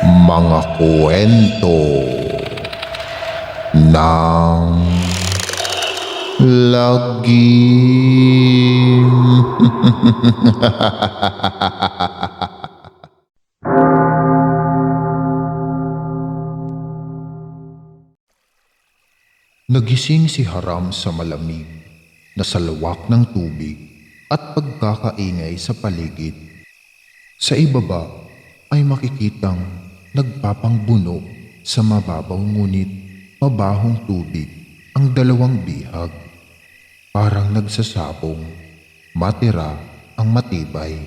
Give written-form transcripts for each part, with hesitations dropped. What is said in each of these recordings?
Mga kwento ng lagim. Nagising si Haram sa malamig na salawak ng tubig at pagkakaingay sa paligid. Sa ibaba ay makikitang nagpapangbuno sa mababaw ngunit mabahong tubig ang dalawang bihag. Parang nagsasabong, matira ang matibay.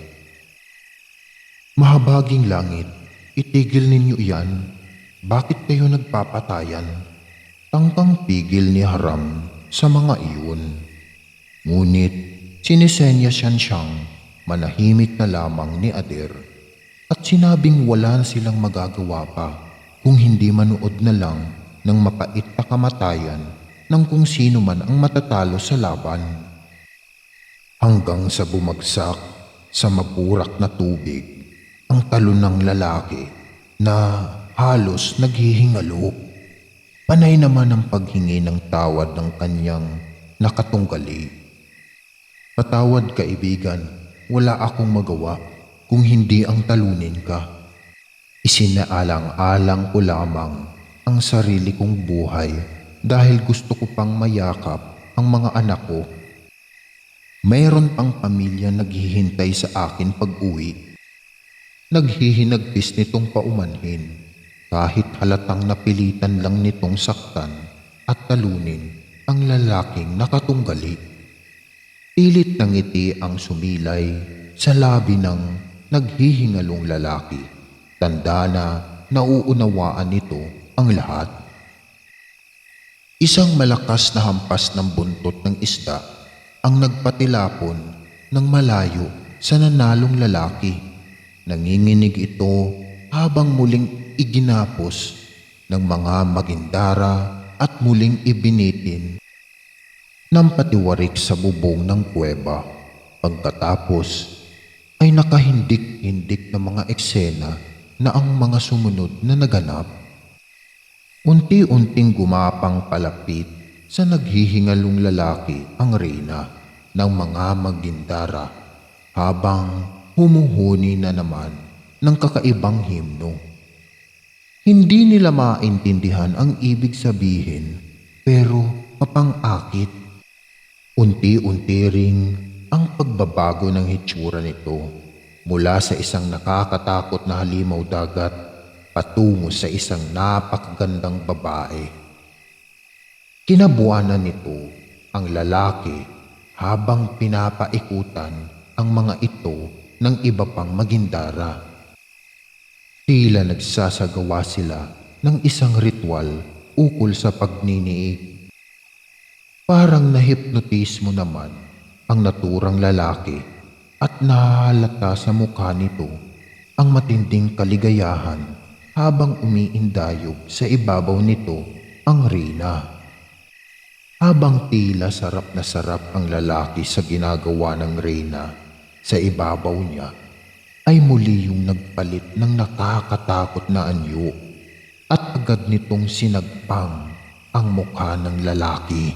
Mahabaging langit, itigil ninyo iyan. Bakit kayo nagpapatayan? Tangkang pigil ni Haram sa mga iyon. Ngunit sinisenya siyang manahimik na lamang ni Adir at sinabing wala na silang magagawa pa kung hindi manood na lang ng mapait na kamatayan ng kung sino man ang matatalo sa laban. Hanggang sa bumagsak sa mapurak na tubig ang talon ng lalaki na halos naghihingalo. Panay naman ang paghingi ng tawad ng kanyang nakatunggali. Patawad kaibigan, wala akong magawa kung hindi ang talunin ka. Isinaalang-alang ko lamang ang sarili kong buhay dahil gusto ko pang mayakap ang mga anak ko. Mayroon pang pamilya naghihintay sa akin pag-uwi. Naghihinagpis nitong paumanhin kahit halatang napilitan lang nitong saktan at talunin ang lalaking nakatunggali. Pilit ng ngiti ang sumilay sa labi ng naghihingalong lalaki. Tanda na nauunawaan nito ang lahat. Isang malakas na hampas ng buntot ng isda ang nagpatilapon ng malayo sa nanalong lalaki. Nanginginig ito habang muling iginapos ng mga magindara at muling ibinitin ng patiwarik sa bubong ng kuweba. Pagkatapos ay nakahindik-hindik na mga eksena na ang mga sumunod na naganap. Unti-unting gumapang palapit sa naghihingalong lalaki ang reyna ng mga magindara habang humuhuni na naman ng kakaibang himno. Hindi nila maintindihan ang ibig sabihin pero mapang-akit. Unti-unti ring ang pagbabago ng hitsura nito mula sa isang nakakatakot na halimaw dagat patungo sa isang napakagandang babae. Kinabuanan nito ang lalaki habang pinapaikutan ang mga ito ng iba pang magindara. Tila nagsasagawa sila ng isang ritual ukol sa pagniniig. Parang nahipnotismo naman ang naturang lalaki at nahalata sa mukha nito ang matinding kaligayahan habang umiindayog sa ibabaw nito ang reyna. Habang tila sarap na sarap ang lalaki sa ginagawa ng reyna sa ibabaw niya, ay muli yung nagpalit ng nakakatakot na anyo at agad nitong sinagpang ang mukha ng lalaki.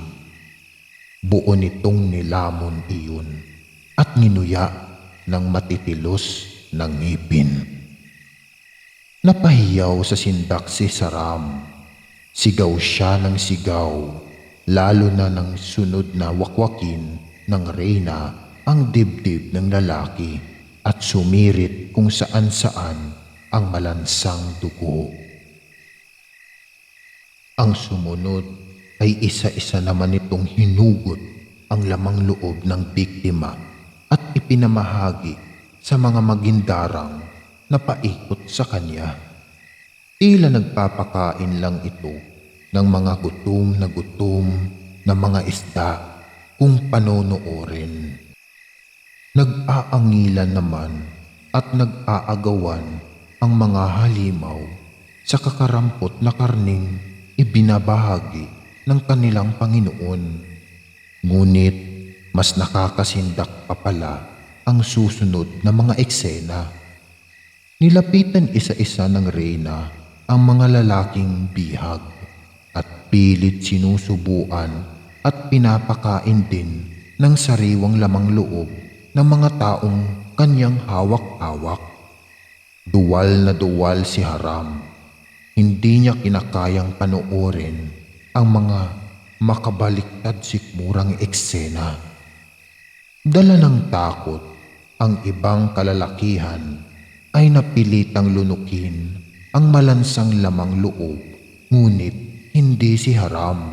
Buo nitong nilamon iyon at nginuya ng matitilos na ngipin. Napahiyaw sa sindak si Saram. Sigaw siya ng sigaw, lalo na ng sunod na wakwakin ng reyna ang dibdib ng lalaki at sumirit kung saan-saan ang malansang dugo. Ang sumunod ay isa-isa naman itong hinugot ang lamang loob ng biktima at ipinamahagi sa mga magindarang napaikot sa kanya. Tila nagpapakain lang ito ng mga gutom na mga isda kung panonoorin. Nag-aangilan naman at nag-aagawan ang mga halimaw sa kakarampot na karning ibinabahagi ng kanilang Panginoon. Ngunit mas nakakasindak pa pala ang susunod na mga eksena. Nilapitan isa-isa ng reyna ang mga lalaking bihag at pilit sinusubuan at pinapakain din ng sariwang lamang loob ng mga taong kanyang hawak-hawak. Duwal na duwal si Haram. Hindi niya kinakayang panoorin ang mga makabaliktad sikmurang eksena. Dala ng takot, ang ibang kalalakihan ay napilitang lunukin ang malansang lamang loob, ngunit hindi si Haram.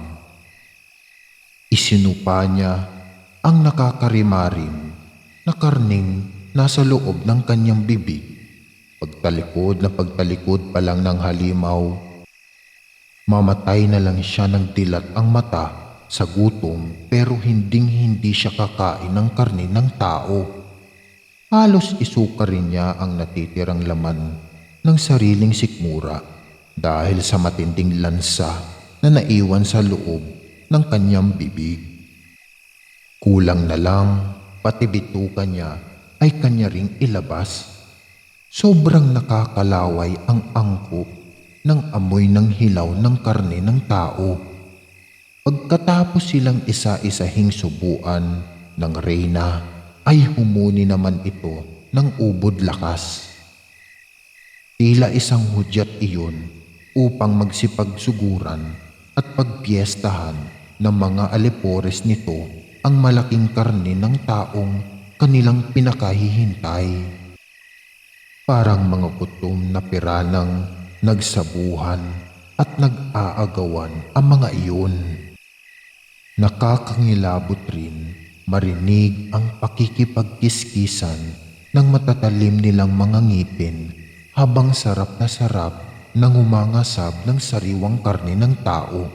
Isinupa niya ang nakakarimarim na karning nasa loob ng kanyang bibig. Pagtalikod na pagtalikod pa lang ng halimaw, mamatay na lang siya ng dilat ang mata sa gutom, pero hindi siya kakain ng karne ng tao. Halos isuka rin niya ang natitirang laman ng sariling sikmura dahil sa matinding lansa na naiwan sa loob ng kanyang bibig. Kulang na lang, pati bituka niya ay kanya ring ilabas. Sobrang nakakalaway ang angkop ng amoy ng hilaw ng karne ng tao. Pagkatapos silang isa-isahing subuan ng reyna, ay humuni naman ito ng ubod lakas. Tila isang hudyat iyon upang magsipagsuguran at pagpiestahan ng mga alipores nito ang malaking karne ng taong kanilang pinakahihintay. Parang mga gutom na piranang nagsabuhan at nag-aagawan ang mga iyon. Nakakangilabot rin marinig ang pakikipagkiskisan ng matatalim nilang mga ngipin habang sarap ng umangasab ng sariwang karne ng tao.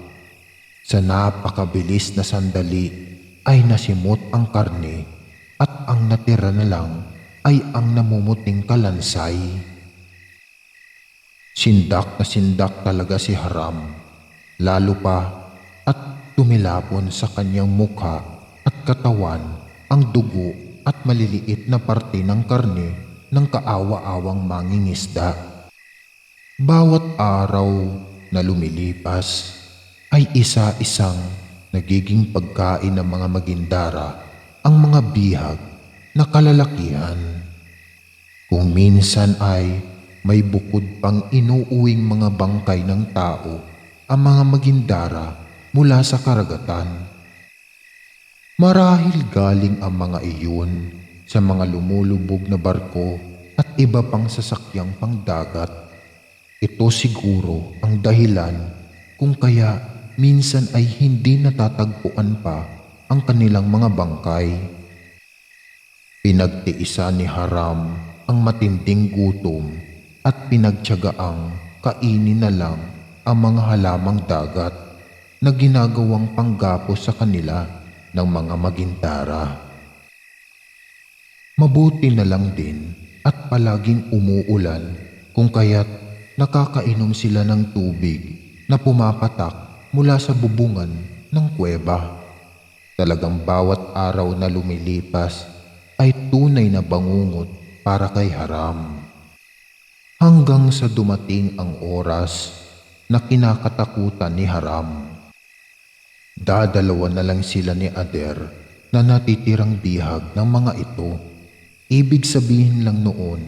Sa napakabilis na sandali ay nasimot ang karne at ang natira na lang ay ang namumuting kalansay. Sindak na sindak talaga si Haram, lalo pa at tumilapon sa kanyang mukha at katawan ang dugo at maliliit na parte ng karne ng kaawa-awang mangingisda. Bawat araw na lumilipas ay isa-isang nagiging pagkain ng mga magindara ang mga bihag na kalalakihan. Kung minsan ay may bukod pang inuuwing mga bangkay ng tao ang mga magindara mula sa karagatan. Marahil galing ang mga iyon sa mga lumulubog na barko at iba pang sasakyang pangdagat. Ito siguro ang dahilan kung kaya minsan ay hindi natatagpuan pa ang kanilang mga bangkay. Pinagtiisan ni Haram ang matinding gutom at pinagtiyagaang kainin na lang ang mga halamang dagat na ginagawang panggapos sa kanila ng mga magindara. Mabuti na lang din at palaging umuulan kung kaya't nakakainom sila ng tubig na pumapatak mula sa bubungan ng kuweba. Talagang bawat araw na lumilipas ay tunay na bangungot para kay Haram. Hanggang sa dumating ang oras na kinakatakutan ni Haram. Dadalawa na lang sila ni Ader na natitirang bihag ng mga ito. Ibig sabihin lang noon,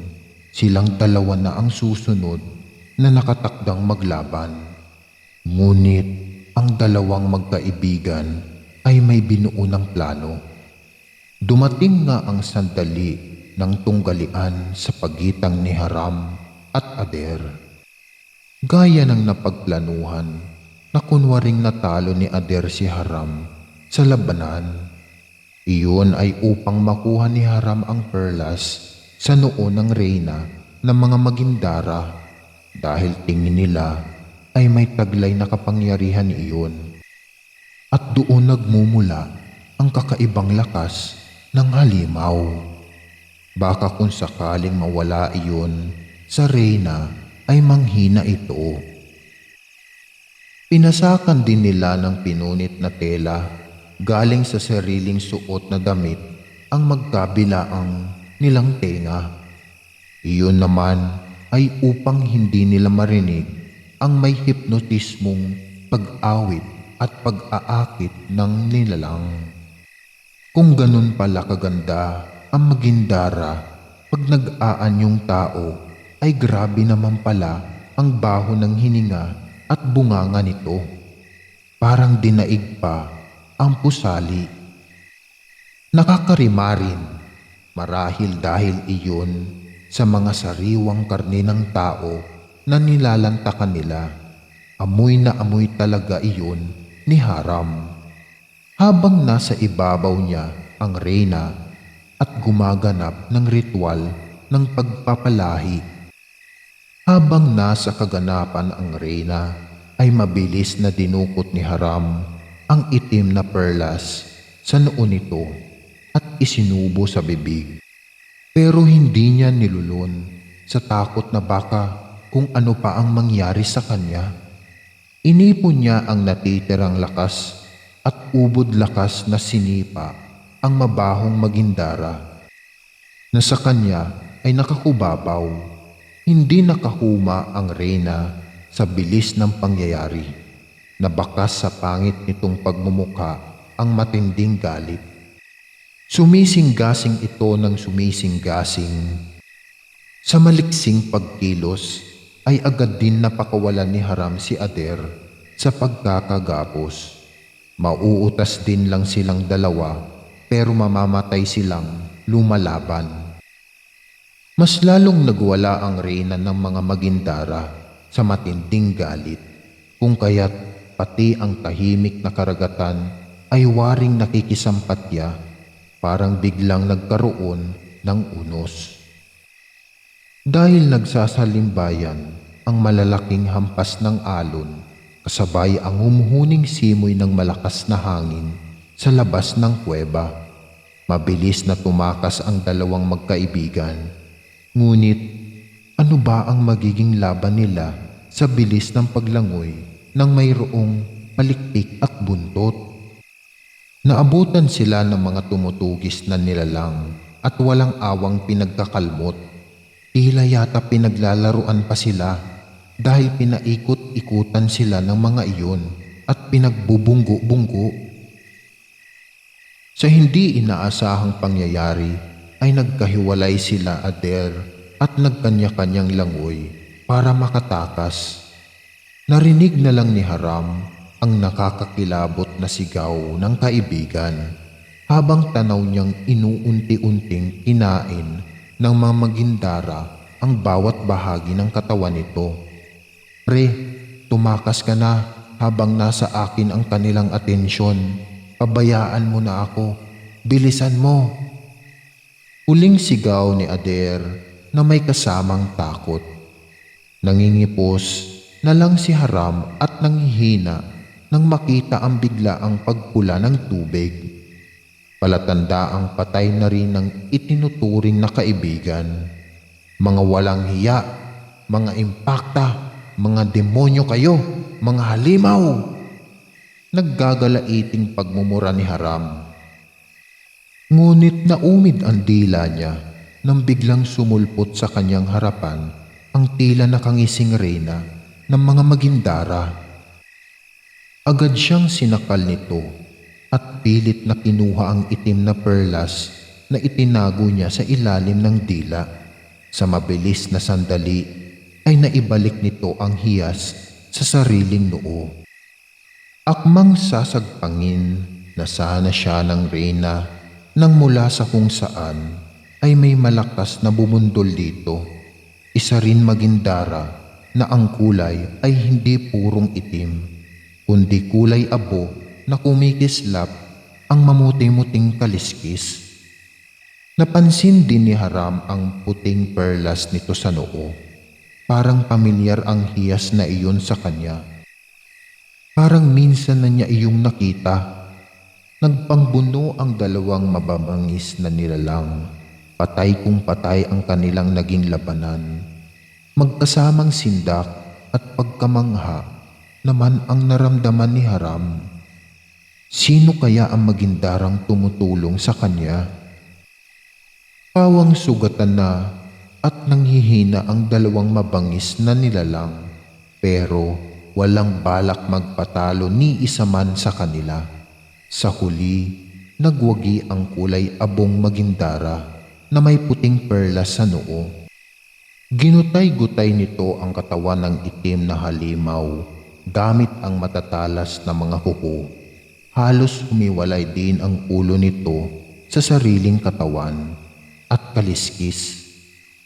silang dalawa na ang susunod na nakatakdang maglaban. Ngunit ang dalawang magkaibigan ay may binuo ng plano. Dumating nga ang sandali ng tunggalian sa pagitan ni Haram at Ader. Gaya ng napagplanuhan na kunwaring natalo ni Ader si Haram sa labanan. Iyon ay upang makuha ni Haram ang perlas sa noo ng reyna ng mga magindara dahil tingin nila ay may taglay na kapangyarihan iyon. At doon nagmumula ang kakaibang lakas ng halimaw. Baka kung sakaling mawala iyon sa reyna ay manghina ito. Pinasakan din nila ng pinunit na tela galing sa sariling suot na damit ang magkabilaang nilang tenga. Iyon naman ay upang hindi nila marinig ang may hipnotismong pag-awit at pag-aakit ng nilalang. Kung ganun pala kaganda ang Magindara, pag nag-aanyong tao ay grabe naman pala ang baho ng hininga at bunganga nito. Parang dinaig pa ang pusali. Nakakarima rin marahil dahil iyon sa mga sariwang karne ng tao na nilalantakan nila. Amoy na amoy talaga iyon ni Haram. Habang nasa ibabaw niya ang reyna at gumaganap ng ritual ng pagpapalahi. Habang nasa kaganapan ang reyna ay mabilis na dinukot ni Haram ang itim na perlas sa noo nito at isinubo sa bibig. Pero hindi niya nilulun sa takot na baka kung ano pa ang mangyari sa kanya. Inipon niya ang natitirang lakas at ubod lakas na sinipa ang mabahong Magindara na sa kanya ay nakakubabaw. Hindi nakahuma ang reyna sa bilis ng pangyayari. Nabakas sa pangit nitong pagmumuka ang matinding galit. Sumisinggasing ito ng sumisinggasing. Sa maliksing pagkilos ay agad din napakawalan ni Haram si Ader sa pagkakagapos. Mauutas din lang silang dalawa pero mamamatay silang lumalaban. Mas lalong nagwala ang reyna ng mga Magindara sa matinding galit, kung kaya't pati ang tahimik na karagatan ay waring nakikisampatya, parang biglang nagkaroon ng unos. Dahil nagsasalimbayan ang malalaking hampas ng alon, kasabay ang humuhuning simoy ng malakas na hangin sa labas ng kuweba. Mabilis na tumakas ang dalawang magkaibigan. Ngunit ano ba ang magiging laban nila sa bilis ng paglangoy ng mayroong palikpik at buntot? Naabutan sila ng mga tumutugis na nilalang at walang awang pinagkakalmot. Tila yata pinaglalaruan pa sila dahil pinaikot-ikutan sila ng mga iyon at pinagbubunggo-bunggo. Sa hindi inaasahang pangyayari ay nagkahiwalay sila Ader at nagkanya-kanyang langoy para makatakas. Narinig na lang ni Haram ang nakakakilabot na sigaw ng kaibigan habang tanaw niyang inuunti-unting kinain ng mga Magindara ang bawat bahagi ng katawan nito. Pre, tumakas ka na habang nasa akin ang kanilang atensyon. Pabayaan mo na ako. Bilisan mo. Huling sigaw ni Ader na may kasamang takot. Nangingipos na lang si Haram at nanghihina nang makita ang biglaang pagpula ng tubig. Palatanda patay na rin ng itinuturing na kaibigan. Mga walang hiya, mga impakta, mga demonyo kayo, mga halimaw! Naggagalaiting pagmumura ni Haram. Ngunit naumid ang dila niya nang biglang sumulpot sa kanyang harapan ang tila nakangising reyna ng mga Magindara. Agad siyang sinakal nito at pilit na kinuha ang itim na perlas na itinago niya sa ilalim ng dila. Sa mabilis na sandali ay naibalik nito ang hiyas sa sariling noo. Akmang sasagpangin na sana siya ng reyna nang mula sa kung saan ay may malakas na bumundol dito. Isa rin Magindara na ang kulay ay hindi purong itim, kundi kulay abo na kumikislap ang mamuti-muting kaliskis. Napansin din ni Haram ang puting perlas nito sa noo. Parang pamilyar ang hiyas na iyon sa kanya. Parang minsan na niya iyong nakita. Nagpangbuno ang dalawang mababangis na nilalang. Patay kung patay ang kanilang naging labanan. Magkasamang sindak at pagkamangha naman ang naramdaman ni Haram. Sino kaya ang Magindarang tumutulong sa kanya? Pawang sugatan na at nanghihina ang dalawang mabangis na nilalang, pero walang balak magpatalo ni isa man sa kanila. Sa huli, nagwagi ang kulay abong Magindara na may puting perlas sa noo. Ginutay-gutay nito ang katawan ng itim na halimaw gamit ang matatalas na mga kuko. Halos humiwalay din ang ulo nito sa sariling katawan at kaliskis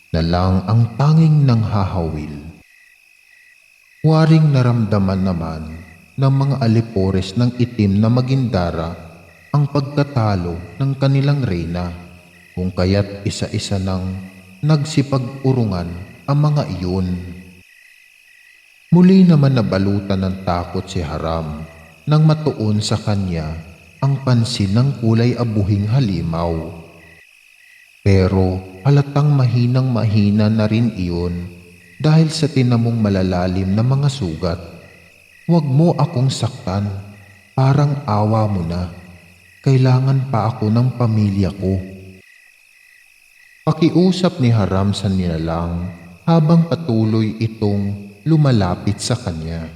na lang ang tanging nanghahawil. Waring naramdaman naman ng mga alipores ng itim na Magindara ang pagkatalo ng kanilang reyna, kung kaya't isa-isa nang nagsipag-urungan ang mga iyon. Muli naman nabalutan ng takot si Haram nang matuon sa kanya ang pansin ng kulay abuhing halimaw. Pero halatang mahinang-mahina na rin iyon dahil sa tinamong malalalim na mga sugat. "Huwag mo akong saktan, parang awa mo na. Kailangan pa ako ng pamilya ko." Pakiusap ni Haram sa nilalang habang patuloy itong lumalapit sa kanya.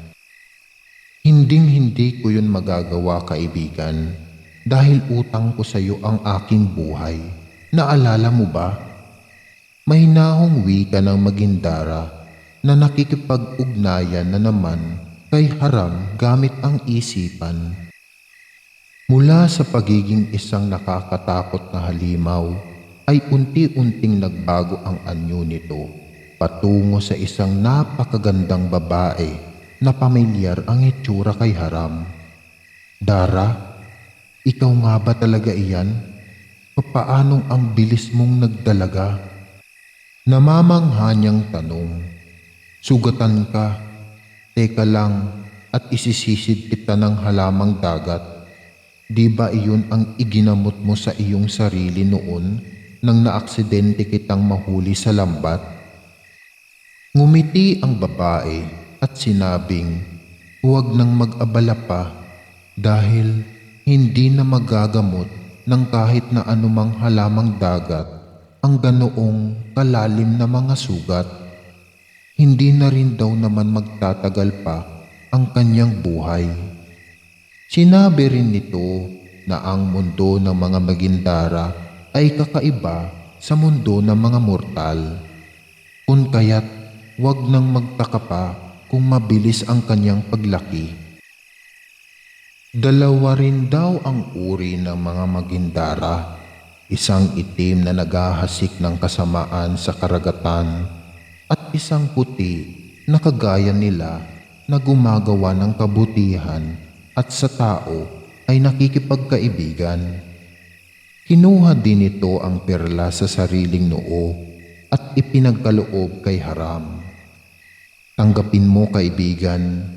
"Hinding-hindi ko yun magagawa, kaibigan, dahil utang ko sa iyo ang aking buhay. Naalala mo ba?" Mahinahong wika ng Magindara na nakikipag-ugnayan na naman kay Haram gamit ang isipan. Mula sa pagiging isang nakakatakot na halimaw ay unti-unting nagbago ang anyo nito patungo sa isang napakagandang babae na pamilyar ang itsura kay Haram. "Dara, ikaw nga ba talaga iyan? Papaanong ang bilis mong nagdalaga?" Namamangha niyang tanong. "Sugatan ka. Teka lang at isisisid kita ng halamang dagat. Di ba iyon ang iginamot mo sa iyong sarili noon nang naaksidente kitang mahuli sa lambat?" Ngumiti ang babae at sinabing huwag nang mag-abala pa dahil hindi na magagamot ng kahit na anumang halamang dagat ang ganoong kalalim na mga sugat. Hindi na rin daw naman magtatagal pa ang kanyang buhay. Sinabi rin nito na ang mundo ng mga Magindara ay kakaiba sa mundo ng mga mortal, kung kaya't wag nang magtaka pa kung mabilis ang kanyang paglaki. Dalawa rin daw ang uri ng mga Magindara, isang itim na naghahasik ng kasamaan sa karagatan at isang puti na kagaya nila na gumagawa ng kabutihan at sa tao ay nakikipagkaibigan. Kinuha din nito ang perla sa sariling noo at ipinagkaloob kay Haram. "Tanggapin mo, kaibigan.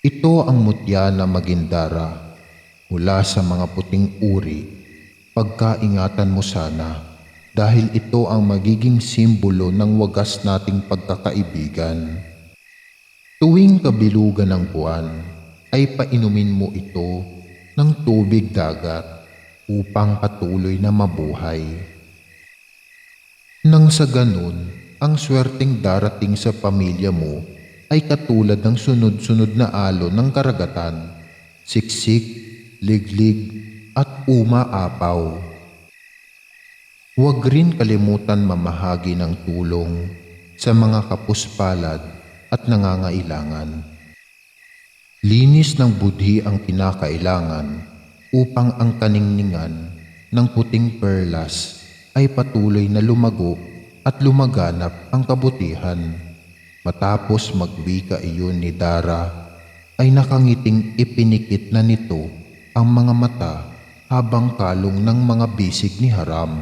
Ito ang mutya na Magindara mula sa mga puting uri. Pagkaingatan mo sana dahil ito ang magiging simbolo ng wagas nating pagkakaibigan. Tuwing kabilugan ng buwan ay painumin mo ito ng tubig dagat upang patuloy na mabuhay. Nang sa ganun, ang swerteng darating sa pamilya mo ay katulad ng sunod-sunod na alon ng karagatan, siksik, liglig at umaapaw. Huwag rin kalimutan mamahagi ng tulong sa mga kapuspalad at nangangailangan. Linis ng budhi ang kinakailangan upang ang kaningningan ng puting perlas ay patuloy na lumago at lumaganap ang kabutihan." Matapos magwika iyon ni Dara ay nakangiting ipinikit na nito ang mga mata habang kalong ng mga bisig ni Haram.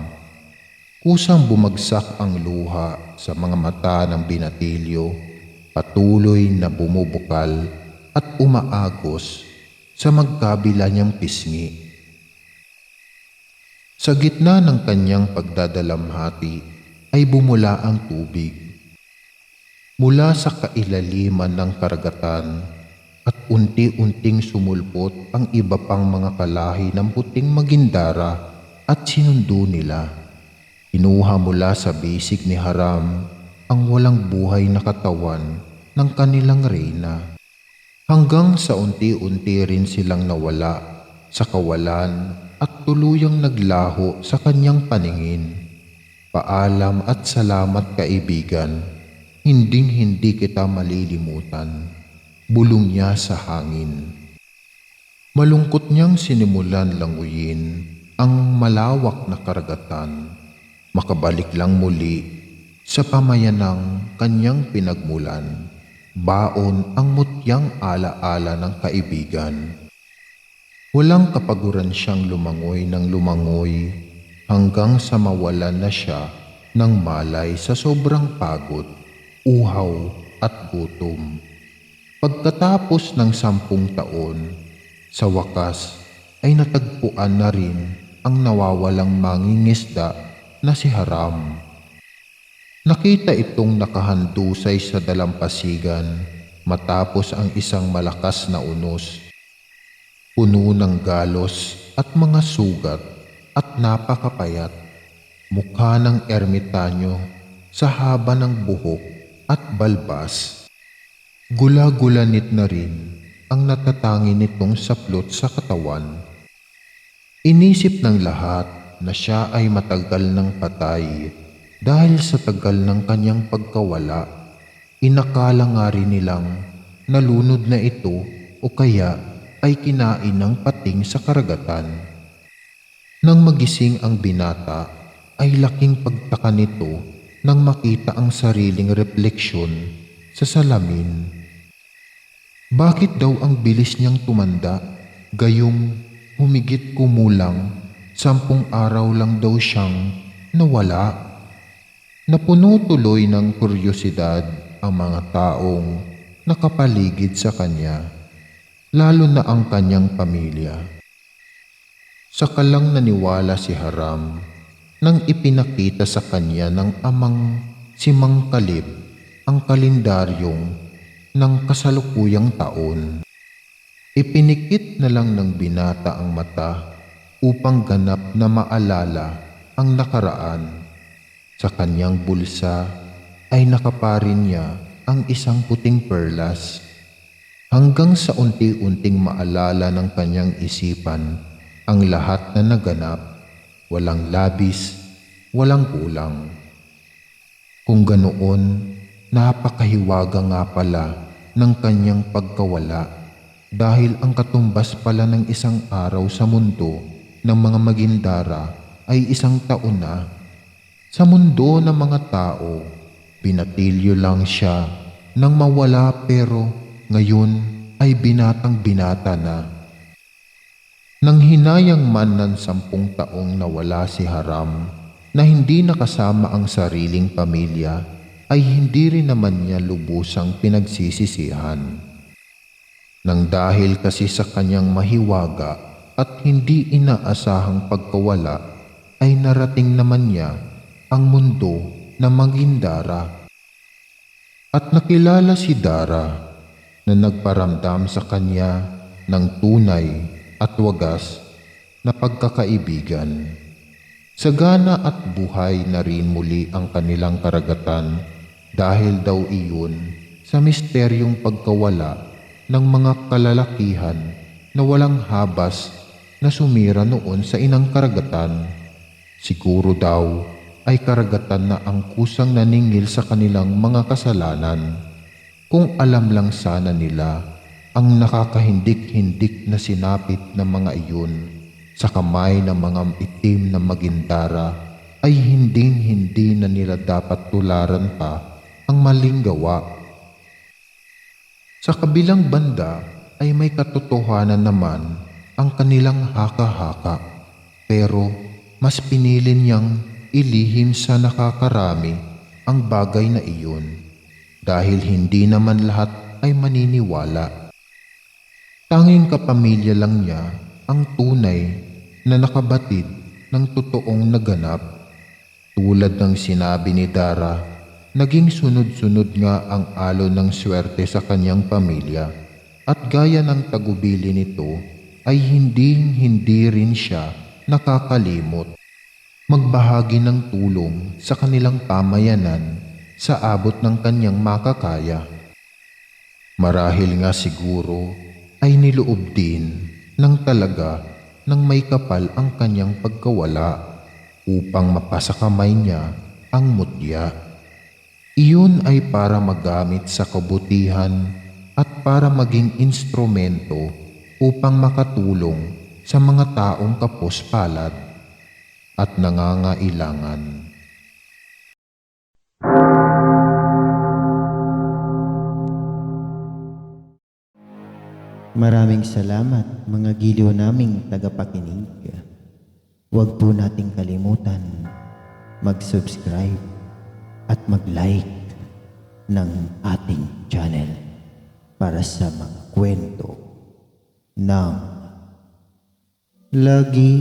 Kusang bumagsak ang luha sa mga mata ng binatilyo, patuloy na bumubukal at umaagos sa magkabila niyang pisngi. Sa gitna ng kanyang pagdadalamhati ay bumula ang tubig mula sa kailaliman ng karagatan at unti-unting sumulpot ang iba pang mga kalahi ng puting Magindara at sinundo nila. Kinuha mula sa bisig ni Haram ang walang buhay na katawan ng kanilang reyna. Hanggang sa unti-unti rin silang nawala sa kawalan at tuluyang naglaho sa kanyang paningin. Paalam at salamat kaibigan, hinding-hindi kita malilimutan. Bulong niya sa hangin. Malungkot niyang sinimulan languyin ang malawak na karagatan. Makabalik lang muli sa pamayanang kanyang pinagmulan. Baon ang mutyang ala-ala ng kaibigan. Walang kapaguran siyang lumangoy ng lumangoy hanggang sa mawalan na siya ng malay sa sobrang pagod, uhaw at gutom. Pagkatapos ng 10 taon, sa wakas ay natagpuan na rin ang nawawalang mangingisda na si Haram. Nakita itong nakahandusay sa dalampasigan matapos ang isang malakas na unos. Puno ng galos at mga sugat at napakapayat. Mukha ng ermitanyo sa haba ng buhok at balbas. Gula-gulanit na rin ang natatangi nitong saplot sa katawan. Inisip ng lahat na siya ay matagal ng patay. Dahil sa tagal ng kanyang pagkawala, inakala nga rin nilang nalunod na ito o kaya ay kinain ng pating sa karagatan. Nang magising ang binata, ay laking pagtaka nito nang makita ang sariling refleksyon sa salamin. Bakit daw ang bilis niyang tumanda, gayong humigit kumulang 10 araw lang daw siyang nawala? Napuno tuloy ng kuryosidad ang mga taong nakapaligid sa kanya, lalo na ang kanyang pamilya. Saka lang naniwala si Haram nang ipinakita sa kanya ng amang si Mang Kalib ang kalendaryong ng kasalukuyang taon. Ipinikit na lang ng binata ang mata upang ganap na maalala ang nakaraan. Sa kanyang bulsa ay nakaparin niya ang isang puting perlas. Hanggang sa unti-unting maalala ng kanyang isipan ang lahat na naganap, walang labis, walang kulang. Kung ganoon, napakahiwaga nga pala ng kanyang pagkawala dahil ang katumbas pala ng isang araw sa mundo ng mga Magindara ay 1 taon na. Sa mundo ng mga tao, binatilyo lang siya nang mawala pero ngayon ay binatang binata na. Nang hinayang man ng 10 taong nawala si Haram na hindi nakasama ang sariling pamilya, ay hindi rin naman niya lubusang pinagsisisihan. Nang dahil kasi sa kanyang mahiwaga at hindi inaasahang pagkawala, ay narating naman niya ang mundo na Magindara. At nakilala si Dara na nagparamdam sa kanya ng tunay at wagas na pagkakaibigan. Sagana at buhay na rin muli ang kanilang karagatan dahil daw iyon sa misteryong pagkawala ng mga kalalakihan na walang habas na sumira noon sa inang karagatan. Siguro daw ay karagatan na ang kusang naningil sa kanilang mga kasalanan. Kung alam lang sana nila ang nakakahindik-hindik na sinapit ng mga iyon sa kamay ng mga itim na Magindara, ay hinding-hindi na nila dapat tularan pa ang maling gawa. Sa kabilang banda ay may katotohanan naman ang kanilang haka-haka, pero mas pinili niyang ilihim sa nakakarami ang bagay na iyon dahil hindi naman lahat ay maniniwala. Tanging kapamilya lang niya ang tunay na nakabatid ng totoong naganap. Tulad ng sinabi ni Dara, naging sunod-sunod nga ang alon ng swerte sa kanyang pamilya at gaya ng tagubili nito ay hindi rin siya nakakalimot. magbahagi ng tulong sa kanilang pamayanan sa abot ng kanyang makakaya. Marahil nga siguro ay niloob din ng talaga ng may kapal ang kanyang pagkawala upang mapasakamay niya ang mutya. Iyon ay para magamit sa kabutihan at para maging instrumento upang makatulong sa mga taong kapos palad at nangangailangan. Maraming salamat mga giliw naming tagapakinig. Huwag po nating kalimutan mag-subscribe at mag-like ng ating channel para sa mga kwento ng lagi.